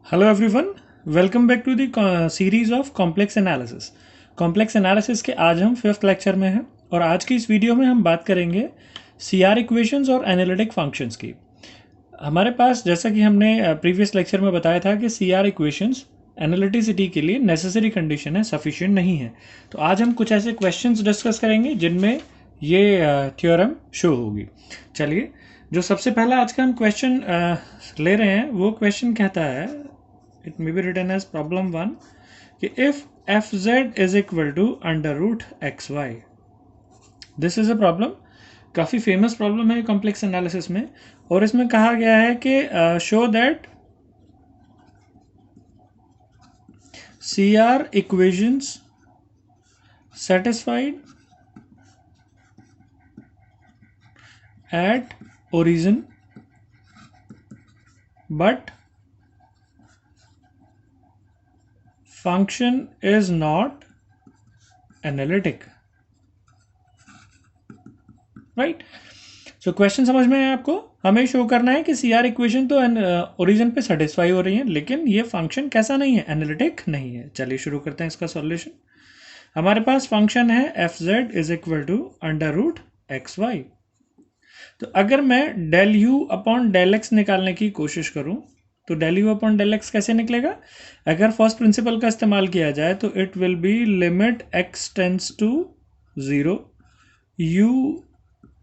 Hello everyone, welcome back to the series of complex analysis. Complex analysis के आज हम fifth lecture में हैं और आज की इस वीडियो में हम बात करेंगे सीआर इक्वेशंस और एनालिटिक फंक्शंस की। हमारे पास, जैसा कि हमने प्रीवियस लेक्चर में बताया था, कि सीआर इक्वेशंस एनालिटिसिटी के लिए नेसेसरी कंडीशन है, सफिशिएंट नहीं है। तो आज हम कुछ ऐसे क्वेश्चंस डिस्कस करेंगे जिनमें ये थ्योरम शो होगी। चलिए, जो सबसे पहला आज का हम क्वेश्चन ले रहे हैं वो क्वेश्चन कहता है, it may be written as problem 1 कि if fz is equal to under root xy। this is a problem, काफ़ी फेमस प्रॉब्लम है कॉम्प्लेक्स एनालिसिस में, और इसमें कहा गया है कि show that CR equations satisfied at origin but function is not analytic। Right. So question समझ में है आपको? हमें शो करना है कि सीआर इक्वेशन तो ओरिजिन पे सेटिस्फाई हो रही है, लेकिन ये फंक्शन कैसा नहीं है, एनालिटिक नहीं है। चलिए शुरू करते हैं इसका सॉल्यूशन। हमारे पास फंक्शन है f z is equal to under root x y. तो अगर मैं del u upon del x निकालने की कोशिश करूं तो del u upon del x कैसे निकलेगा? अगर फर्स्ट प्रिंसिपल का इस्तेमाल किया जाए तो it will be limit x tends to zero u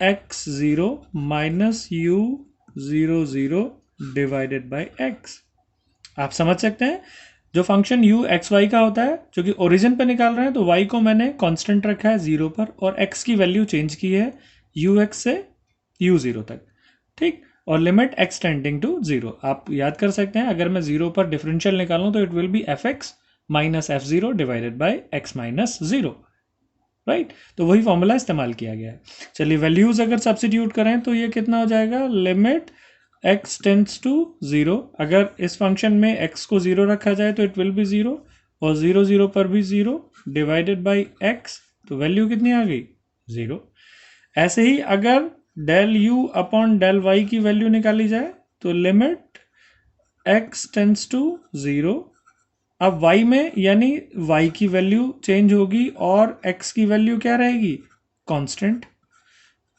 x zero minus u zero zero divided by x. आप समझ सकते हैं, जो फंक्शन यू एक्स वाई का होता है, जो कि ओरिजिन पे निकाल रहे हैं, तो वाई को मैंने कांस्टेंट रखा है ज़ीरो पर और एक्स की वैल्यू चेंज की है यू एक्स से यू ज़ीरो तक, ठीक। और limit x tending to zero. आप याद कर सकते हैं, अगर मैं ज़ीरो पर डिफरेंशियल निकालूं तो it will B F x minus f zero divided by x minus zero. Right, तो वही फॉर्मूला इस्तेमाल किया गया है। चलिए, वैल्यूज अगर सब्स्टिट्यूट करें तो ये कितना हो जाएगा? Limit x tends to zero. अगर इस फंक्शन में एक्स को ज़ीरो रखा जाए तो इट विल बी ज़ीरो, और ज़ीरो ज़ीरो पर भी ज़ीरो डिवाइडेड बाई एक्स, तो वैल्यू कितनी आ गई? ज़ीरो। ऐसे ही अगर del u upon del y की वैल्यू निकाली जाए तो limit x tends to zero. अब y में, यानी y की वैल्यू चेंज होगी और x की वैल्यू क्या रहेगी? कांस्टेंट,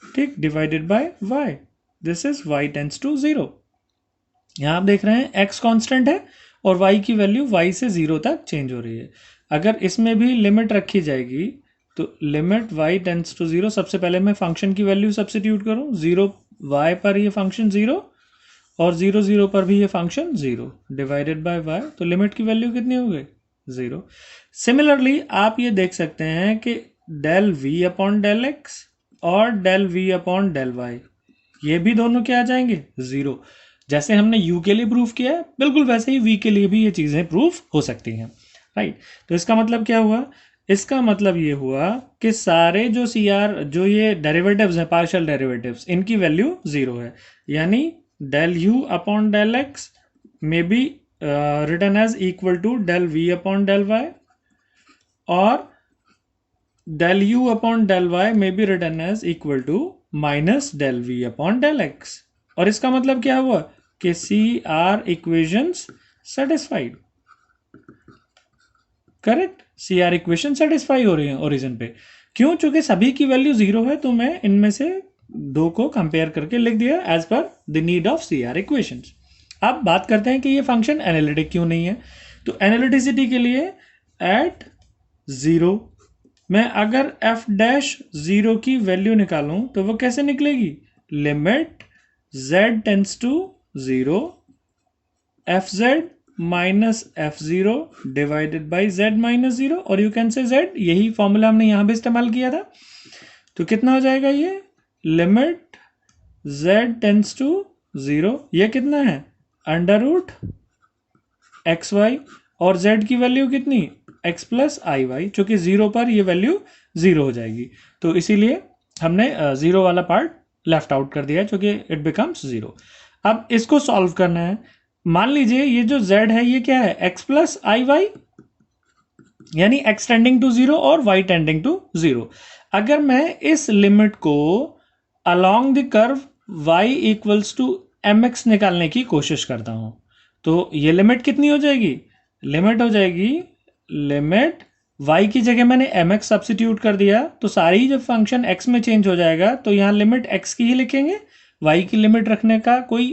ठीक, divided by y। This is y tends to zero. यहाँ आप देख रहे हैं x कांस्टेंट है और y की वैल्यू y से ज़ीरो तक चेंज हो रही है। अगर इसमें भी लिमिट रखी जाएगी तो limit y tends to zero, सबसे पहले मैं फंक्शन की वैल्यू सब्स्टिट्यूट करूँ, ज़ीरो y पर ये फंक्शन ज़ीरो और ज़ीरो ज़ीरो पर भी ये function zero divided by y, तो लिमिट की वैल्यू कितनी हो गई? ज़ीरो। सिमिलरली आप ये देख सकते हैं कि del V upon del X और del V upon del Y, ये भी दोनों क्या आ जाएंगे? ज़ीरो। जैसे हमने u के लिए प्रूफ किया है, बिल्कुल वैसे ही v के लिए भी ये चीज़ें प्रूफ हो सकती हैं। राइट, तो इसका मतलब क्या हुआ? इसका मतलब ये हुआ कि सारे जो सी आर, जो ये डेरिवेटिव्स हैं, पार्शियल डेरिवेटिव्स, इनकी वैल्यू ज़ीरो है। यानी del u upon del x may be written as equal to del v upon del y, or del u upon del y may be written as equal to minus del v upon del x। और इसका मतलब क्या हुआ कि C R equations satisfied. Correct, C R equation satisfy हो रही है origin पे। क्यों? चूंकि सभी की वैल्यू ज़ीरो है, तो मैं इनमें से दो को कंपेयर करके लिख दिया as per the need of C R equations. अब बात करते हैं कि ये फंक्शन एनालिटिक क्यों नहीं है। तो एनालिटिसिटी के लिए एट ज़ीरो मैं अगर एफ डैश ज़ीरो की वैल्यू निकालूं तो वो कैसे निकलेगी? Limit z tends to zero f z minus f zero divided by z minus zero, और यू कैन से जेड, यही फॉर्मूला हमने यहां भी इस्तेमाल किया था। तो कितना हो जाएगा ये? Limit z tends to zero, ये कितना है? अंडर रूट एक्स वाई, और z की वैल्यू कितनी? x प्लस आई वाई, चूंकि ज़ीरो पर ये वैल्यू ज़ीरो हो जाएगी, तो इसीलिए हमने ज़ीरो वाला पार्ट लेफ्ट आउट कर दिया है, चूंकि इट बिकम्स ज़ीरो। अब इसको सॉल्व करना है। मान लीजिए ये जो z है ये क्या है? x प्लस आई वाई, यानी x टेंडिंग टू ज़ीरो और y टेंडिंग टू ज़ीरो। अगर मैं इस लिमिट को along the curve y equals to mx निकालने की कोशिश करता हूं तो ये लिमिट कितनी हो जाएगी, लिमिट हो जाएगी, लिमिट y की जगह मैंने mx सब्सिट्यूट कर दिया, तो सारी जब फंक्शन x में चेंज हो जाएगा तो यहाँ लिमिट x की ही लिखेंगे, y की लिमिट रखने का कोई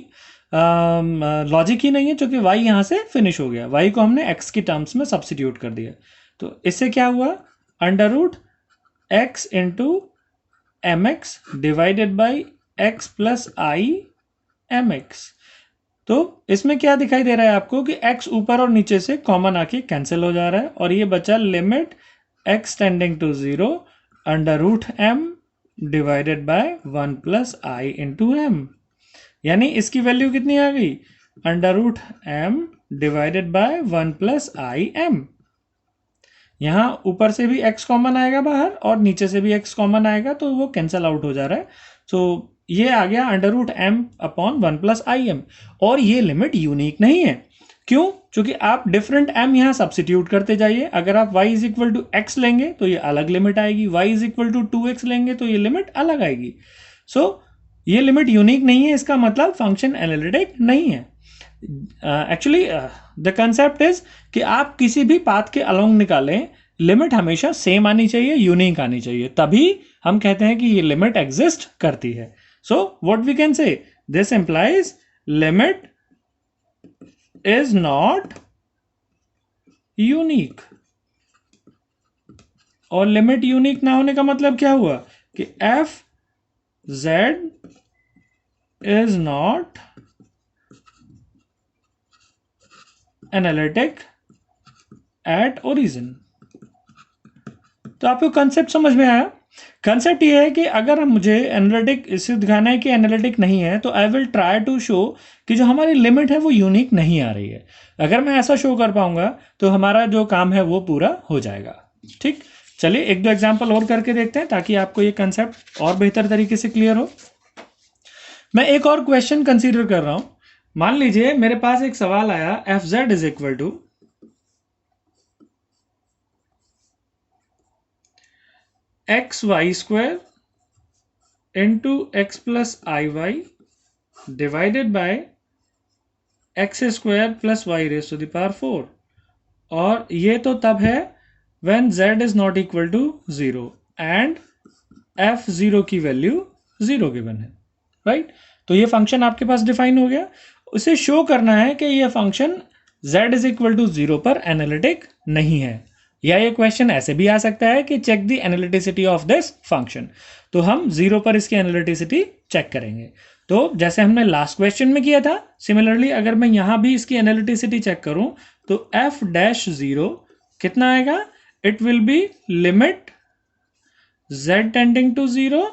लॉजिक ही नहीं है, क्योंकि y यहाँ से फिनिश हो गया, y को हमने x की टर्म्स में सब्सिट्यूट कर दिया। तो इससे क्या हुआ, under root x into m x divided by x plus i m x. तो इसमें क्या दिखाई दे रहा है आपको कि x ऊपर और नीचे से कॉमन आके कैंसिल हो जा रहा है, और ये बचा limit x tending to 0 under root m divided by 1 plus i into m. यानी इसकी वैल्यू कितनी आ गई, under root m divided by 1 plus i m. यहाँ ऊपर से भी x कॉमन आएगा बाहर और नीचे से भी x कॉमन आएगा, तो वो कैंसिल आउट हो जा रहा है। तो ये आ गया under root m upon 1 plus i m. और ये लिमिट यूनिक नहीं है, क्यों, क्योंकि आप डिफरेंट m यहाँ सब्सिट्यूट करते जाइए। अगर आप y is equal to x लेंगे तो ये अलग लिमिट आएगी, y is equal to 2x लेंगे तो ये लिमिट अलग आएगी। सो ये लिमिट यूनिक नहीं है, इसका मतलब फंक्शन एनालिटिक नहीं है। एक्चुअली द कंसेप्ट इज कि आप किसी भी पाथ के अलोंग निकालें, लिमिट हमेशा सेम आनी चाहिए, यूनिक आनी चाहिए, तभी हम कहते हैं कि ये लिमिट एग्जिस्ट करती है। So what we can say, this implies limit is not unique. और लिमिट यूनिक ना होने का मतलब क्या हुआ कि f z is not analytic at origin. तो आपको कंसेप्ट समझ में आया। कंसेप्ट ये है कि अगर मुझे एनालिटिक इसे दिखाना है कि एनालिटिक नहीं है, तो I will try to show कि जो हमारी लिमिट है वो यूनिक नहीं आ रही है। अगर मैं ऐसा शो कर पाऊंगा तो हमारा जो काम है वो पूरा हो जाएगा। ठीक, चलिए एक दो एग्जाम्पल और करके देखते हैं ताकि आपको ये कंसेप्ट और बेहतर तरीके से क्लियर हो। मैं एक और क्वेश्चन कंसीडर कर रहा हूं। मान लीजिए मेरे पास एक सवाल आया, f z is equal to x y square into x plus i y divided by x square plus y raise to the power 4। और ये तो तब है when z is not equal to 0 and f zero की value 0 given है, right. तो ये function आपके पास डिफाइन हो गया। उसे शो करना है कि ये function z is equal to 0 पर एनालिटिक नहीं है। या ये क्वेश्चन ऐसे भी आ सकता है कि check the analyticity of this function. तो हम 0 पर इसकी एनालिटिसिटी चेक करेंगे। तो जैसे हमने लास्ट क्वेश्चन में किया था, सिमिलरली अगर मैं यहां भी इसकी एनालिटिसिटी चेक करूं तो एफ डैश 0 कितना आएगा, it will be limit z tending to 0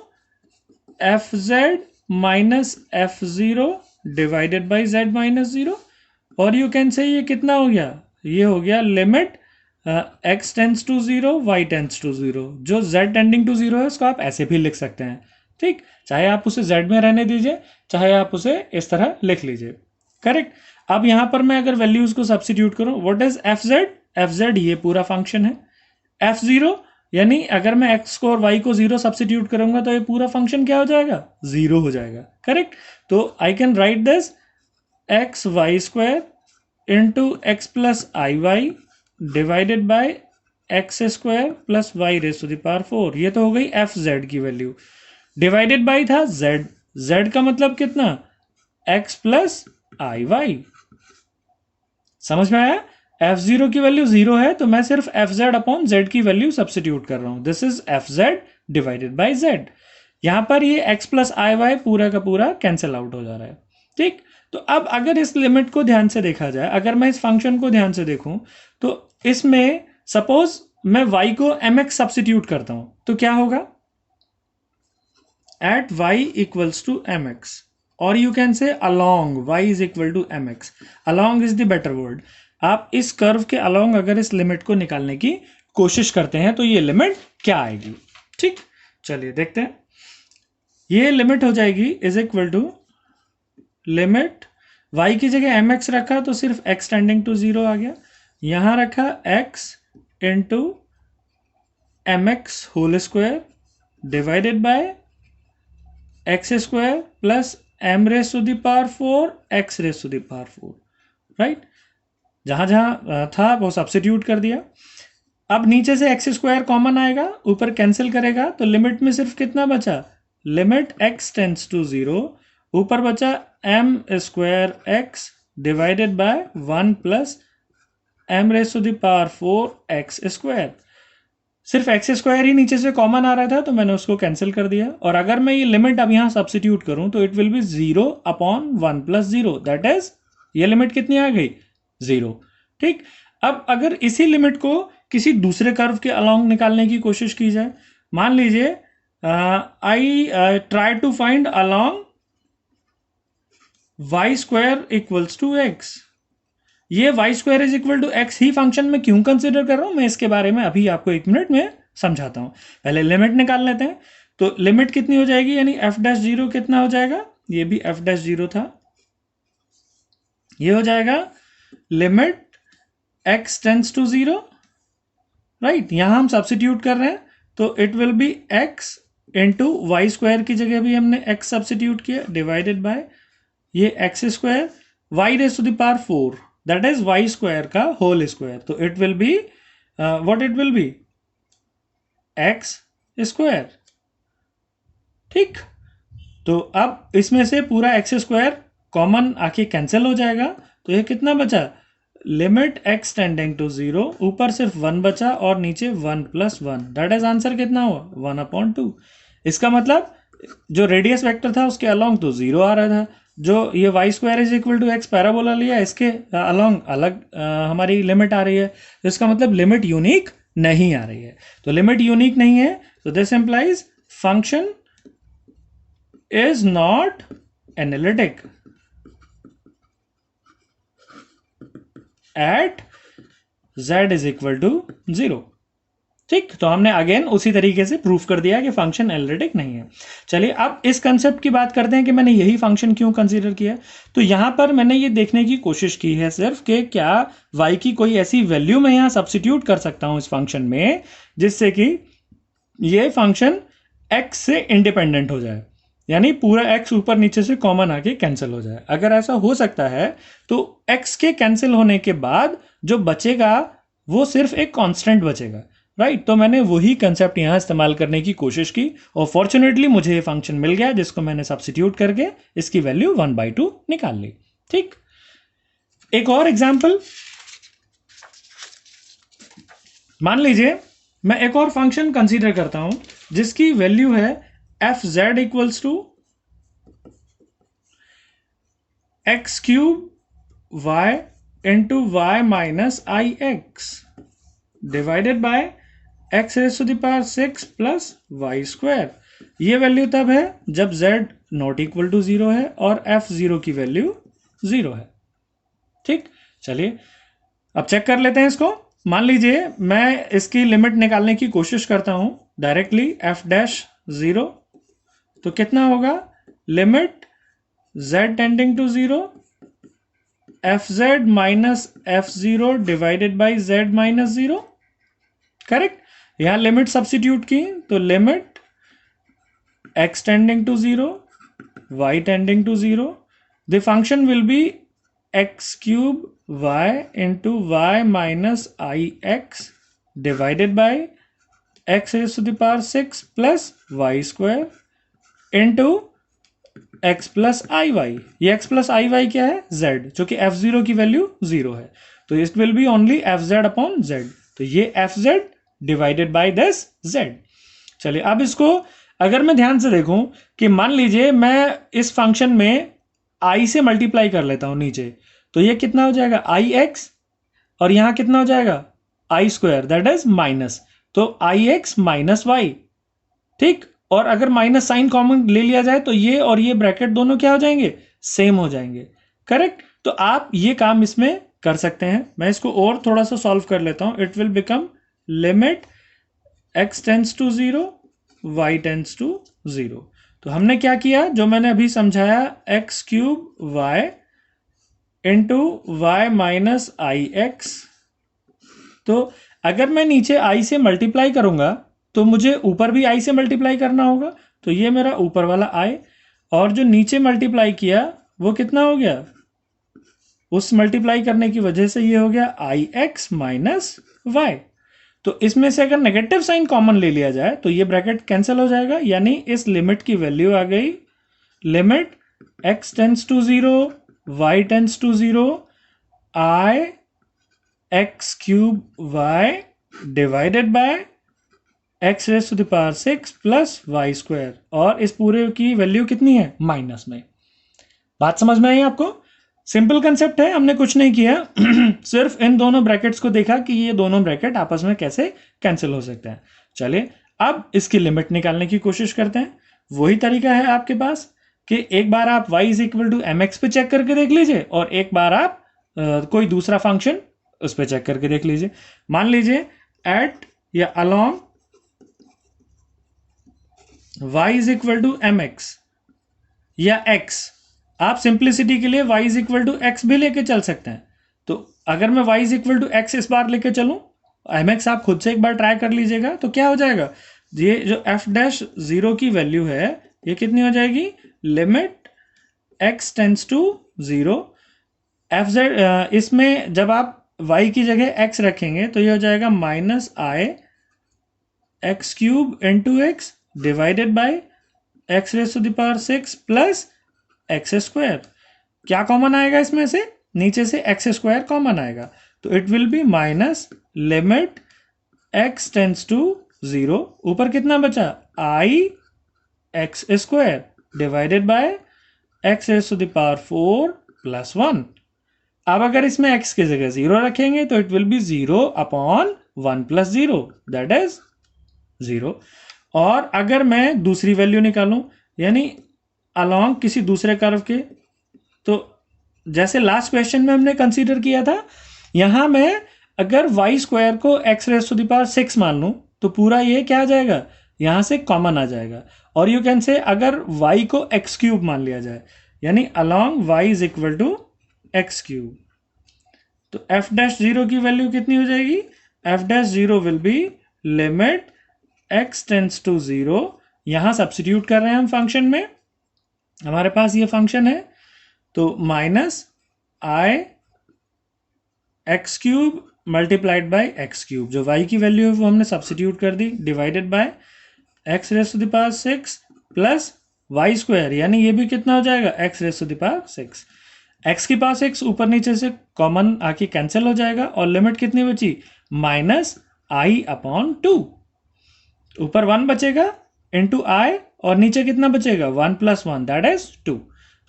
f z minus f zero divided by z minus 0। और यू कैन से ये कितना हो गया, ये हो गया limit x tends to 0 y tends to 0। जो z टेंडिंग टू 0 है उसको आप ऐसे भी लिख सकते हैं, ठीक। चाहे आप उसे z में रहने दीजिए, चाहे आप उसे इस तरह लिख लीजिए, करेक्ट। अब यहां पर मैं अगर वैल्यूज को सब्सिट्यूट करूं, व्हाट इज एफ जेड ये पूरा फंक्शन है। एफ जीरो यानी अगर मैं x को और y को 0 सब्सिट्यूट करूंगा तो ये पूरा फंक्शन क्या हो जाएगा, 0 हो जाएगा, करेक्ट। तो I can write this x y square into x plus i y divided by x square plus y raise to the power 4। ये तो हो गई एफ जेड की वैल्यू, डिवाइडेड बाय था z, z का मतलब कितना, x प्लस आई वाई। समझ में आया, एफ जीरो की वैल्यू 0 है तो मैं सिर्फ एफ जेड अपॉन जेड की वैल्यू सब्सिट्यूट कर रहा हूं, this is F Z divided by Z. यहां पर ये x प्लस आई वाई पूरा का पूरा कैंसिल आउट हो जा रहा है, ठीक। तो अब अगर इस लिमिट को ध्यान से देखा जाए, अगर मैं इस फंक्शन को ध्यान से देखूं तो इसमें सपोज मैं y को mx सब्सिट्यूट करता हूं तो क्या होगा, at y equals to mx, और you can say along y is equal to mx। along is the better word. आप इस कर्व के along अगर इस लिमिट को निकालने की कोशिश करते हैं तो ये लिमिट क्या आएगी, ठीक। चलिए देखते हैं। ये लिमिट हो जाएगी is equal to limit y की जगह mx रखा तो सिर्फ x टेंडिंग टू 0 आ गया, यहां रखा x into mx whole square divided by x square plus m raise to the power 4 x raise to the power 4। Right, जहाँ जहाँ था वो सब्स्टिट्यूट कर दिया। अब नीचे से एक्स स्क्वायर कॉमन आएगा, ऊपर कैंसिल करेगा तो लिमिट में सिर्फ कितना बचा, लिमिट एक्स टेंड्स टू 0, ऊपर बचा m square x divided by 1 plus m raise to the power 4 x square. सिर्फ एक्स स्क्वायर ही नीचे से कॉमन आ रहा था तो मैंने उसको कैंसिल कर दिया। और अगर मैं ये लिमिट अब यहाँ सब्स्टिट्यूट करूँ तो it will B 0 upon 1 plus 0, that is ये लिमिट कितनी आ गई, 0। ठीक, अब अगर इसी लिमिट को किसी दूसरे कर्व के अलोंग निकालने की कोशिश की जाए, मान लीजिए I try to find along Y square equals to X. ये Y square is equal to X ही फंक्शन में क्यों कंसिडर कर रहा हूं मैं, इसके बारे में अभी आपको 1 मिनट में समझाता हूं। पहले लिमिट निकाल लेते हैं। तो लिमिट कितनी हो जाएगी, यानी एफ डैश 0 कितना हो जाएगा, ये भी एफ डैश 0 था, ये हो जाएगा limit x tends to 0, right. यहां हम सब्स्टिट्यूट कर रहे हैं तो it will be x into y square की जगह भी हमने एक्स सब्स्टिट्यूट किया डिवाइडेड बाय ये x square y raise to the power 4, that is y square का होल स्क्वायर। तो it will be what it will be, x square. ठीक, तो अब इसमें से पूरा एक्स स्क्वायर कॉमन आके कैंसिल हो जाएगा तो ये कितना बचा, लिमिट एक्स टेंडिंग टू 0, ऊपर सिर्फ 1 बचा और नीचे 1 प्लस 1, दैट इज आंसर कितना हुआ, 1/2। इसका मतलब जो रेडियस वेक्टर था उसके अलोंग तो 0 आ रहा था, जो ये Y square is equal to x parabola लिया इसके अलोंग अलग हमारी लिमिट आ रही है, तो इसका मतलब लिमिट यूनिक नहीं आ रही है। तो लिमिट यूनिक नहीं है तो this implies function is not analytic at z is equal to 0। ठीक, तो हमने अगेन उसी तरीके से प्रूफ कर दिया कि फंक्शन एनालिटिक नहीं है। चलिए अब इस कंसेप्ट की बात करते हैं कि मैंने यही फंक्शन क्यों कंसीडर किया। तो यहां पर मैंने ये देखने की कोशिश की है सिर्फ कि क्या y की कोई ऐसी वैल्यू मैं यहां सब्स्टिट्यूट कर सकता हूं इस फंक्शन में जिससे कि ये फंक्शन x से इंडिपेंडेंट हो जाए, यानी पूरा x ऊपर नीचे से कॉमन आके कैंसिल हो जाए। अगर ऐसा हो सकता है तो x के कैंसिल होने के बाद जो बचेगा वो सिर्फ एक कांस्टेंट बचेगा, राइट। तो मैंने वही कंसेप्ट यहां इस्तेमाल करने की कोशिश की और फॉर्चुनेटली मुझे ये फंक्शन मिल गया जिसको मैंने सब्स्टिट्यूट करके इसकी वैल्यू 1/2 निकाल ली। ठीक, एक और एग्जांपल, मान लीजिए मैं एक और फंक्शन कंसीडर करता हूं जिसकी वैल्यू है f z equals to x cube y into Y minus I x divided by x raise to the power 6 plus Y square. ये वैल्यू तब है जब z नॉट इक्वल टू 0 है और f0 की वैल्यू 0 है। ठीक, चलिए अब चेक कर लेते हैं इसको। मान लीजिए मैं इसकी लिमिट निकालने की कोशिश करता हूं डायरेक्टली f डैश 0, तो कितना होगा, limit z tending to 0 fz minus f0 divided by z minus 0, correct. यहां लिमिट सब्स्टिट्यूट की तो limit x tending to 0 y tending to 0, the function will be x cube y into y minus I x divided by x raise to the power 6 plus Y square into x plus i y. ये x plus i y क्या है, z, जो कि f0 की value 0 है, तो it will B only fz upon z, तो ये fz divided by this z। चलिए अब इसको अगर मैं ध्यान से देखूं कि मान लीजिए मैं इस फंक्शन में i से मल्टीप्लाई कर लेता हूं नीचे, तो ये कितना हो जाएगा आई एक्स और यहां कितना हो जाएगा आई स्क्वायर, दैट इज माइनस, तो आई एक्स माइनस वाई। ठीक, और अगर माइनस साइन कॉमन ले लिया जाए तो ये और ये ब्रैकेट दोनों क्या हो जाएंगे, सेम हो जाएंगे, करेक्ट। तो आप ये काम इसमें कर सकते हैं। मैं इसको और थोड़ा सा सॉल्व कर लेता हूं। It will become limit x tends to 0 y tends to 0। तो हमने क्या किया, जो मैंने अभी समझाया, X cube y into Y minus आई एक्स। तो अगर मैं नीचे i से मल्टीप्लाई करूंगा तो मुझे ऊपर भी i से मल्टीप्लाई करना होगा, तो ये मेरा ऊपर वाला i, और जो नीचे मल्टीप्लाई किया वो कितना हो गया, उस मल्टीप्लाई करने की वजह से ये हो गया आई एक्स माइनस वाई। तो इसमें से अगर नेगेटिव साइन कॉमन ले लिया जाए तो ये ब्रैकेट कैंसिल हो जाएगा, यानी इस लिमिट की वैल्यू आ गई limit x tends to 0 y tends to 0 i x cube y divided by x raise to the power 6 plus Y square, और इस पूरे की वैल्यू कितनी है माइनस में। बात समझ में आई आपको? सिंपल कंसेप्ट है, हमने कुछ नहीं किया सिर्फ इन दोनों ब्रैकेट्स को देखा कि ये दोनों ब्रैकेट आपस में कैसे कैंसिल हो सकते हैं। चलिए अब इसकी लिमिट निकालने की कोशिश करते हैं। वही तरीका है आपके पास कि एक बार आप y is equal to m x पे चेक करके देख लीजिए और एक बार आप कोई दूसरा फंक्शन उस पर चेक करके देख लीजिए। मान लीजिए एट या along y is equal to m x या x, आप सिंप्लिसिटी के लिए y is equal to x भी लेके चल सकते हैं। तो अगर मैं y is equal to x इस बार लेके चलूं, mx आप खुद से एक बार ट्राई कर लीजिएगा, तो क्या हो जाएगा, ये जो f डैश 0 की वैल्यू है ये कितनी हो जाएगी, limit x tends to 0 f z. इसमें जब आप y की जगह x रखेंगे तो ये हो जाएगा minus I x cube into x divided by x raise to the power 6 plus x square. क्या कॉमन आएगा इसमें से, नीचे से एक्स स्क्वायर कॉमन आएगा, तो it will be minus limit x tends to 0, ऊपर कितना बचा I X square divided by x raise to the power 4 plus 1। अब अगर इसमें x की जगह 0 रखेंगे तो it will B 0 upon 1 plus 0 that is 0। और अगर मैं दूसरी वैल्यू निकालूं यानी अलॉन्ग किसी दूसरे कर्व के, तो जैसे लास्ट क्वेश्चन में हमने कंसीडर किया था, यहां मैं अगर y स्क्वायर को x raise to the power 6 मान लूं तो पूरा ये क्या आ जाएगा, यहां से कॉमन आ जाएगा। और यू कैन से अगर y को x क्यूब मान लिया जाए, यानी along y is equal to x cube, तो f डैश 0 की वैल्यू कितनी हो जाएगी, f dash 0 will be limit x tends to 0, यहां सब्स्टिट्यूट कर रहे हैं हम फंक्शन में, हमारे पास ये फंक्शन है, तो minus I x cube multiplied by X cube, जो y की वैल्यू है वो हमने सब्स्टिट्यूट कर दी, divided by x raise to the power 6 plus Y square, यानी ये भी कितना हो जाएगा X raise to the power 6। x की पावर 6 ऊपर नीचे से कॉमन आके कैंसिल हो जाएगा और लिमिट कितनी बची माइनस आई अपॉन 2, ऊपर 1 बचेगा इंटू आई और नीचे कितना बचेगा 1 प्लस 1 दैट इज 2।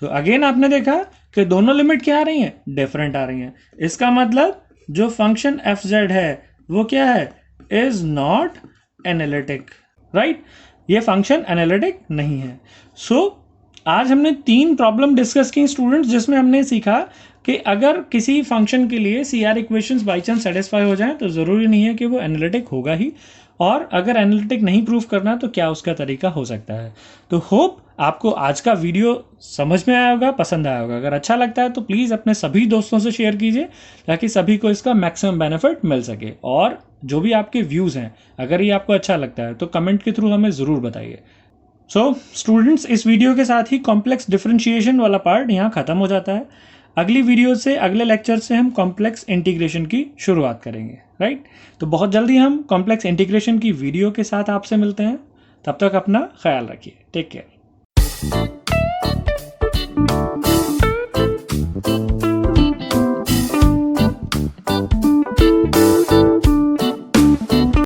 तो अगेन आपने देखा कि दोनों लिमिट क्या आ रही हैं, डिफरेंट आ रही हैं। इसका मतलब जो फंक्शन एफ जेड है वो क्या है, इज नॉट एनालिटिक, राइट, ये फंक्शन एनालिटिक नहीं है। सो आज हमने 3 प्रॉब्लम डिस्कस की स्टूडेंट्स, जिसमें हमने सीखा कि अगर किसी फंक्शन के लिए C R equations by chance satisfy हो जाएं तो ज़रूरी नहीं है कि वो एनालिटिक होगा ही, और अगर एनालिटिक नहीं प्रूव करना तो क्या उसका तरीका हो सकता है। तो होप आपको आज का वीडियो समझ में आया होगा, पसंद आया होगा। अगर अच्छा लगता है तो प्लीज़ अपने सभी दोस्तों से शेयर कीजिए ताकि सभी को इसका मैक्सिमम बेनिफिट मिल सके। और जो भी आपके व्यूज़ हैं, अगर ये आपको अच्छा लगता है तो कमेंट के थ्रू हमें ज़रूर बताइए। सो स्टूडेंट्स, इस वीडियो के साथ ही कॉम्प्लेक्स डिफरेंशिएशन वाला पार्ट यहाँ ख़त्म हो जाता है। अगली वीडियो से, अगले लेक्चर से हम कॉम्प्लेक्स इंटीग्रेशन की शुरुआत करेंगे, राइट। तो बहुत जल्दी हम कॉम्प्लेक्स इंटीग्रेशन की वीडियो के साथ आपसे मिलते हैं। तब तक अपना ख्याल रखिए, टेक केयर।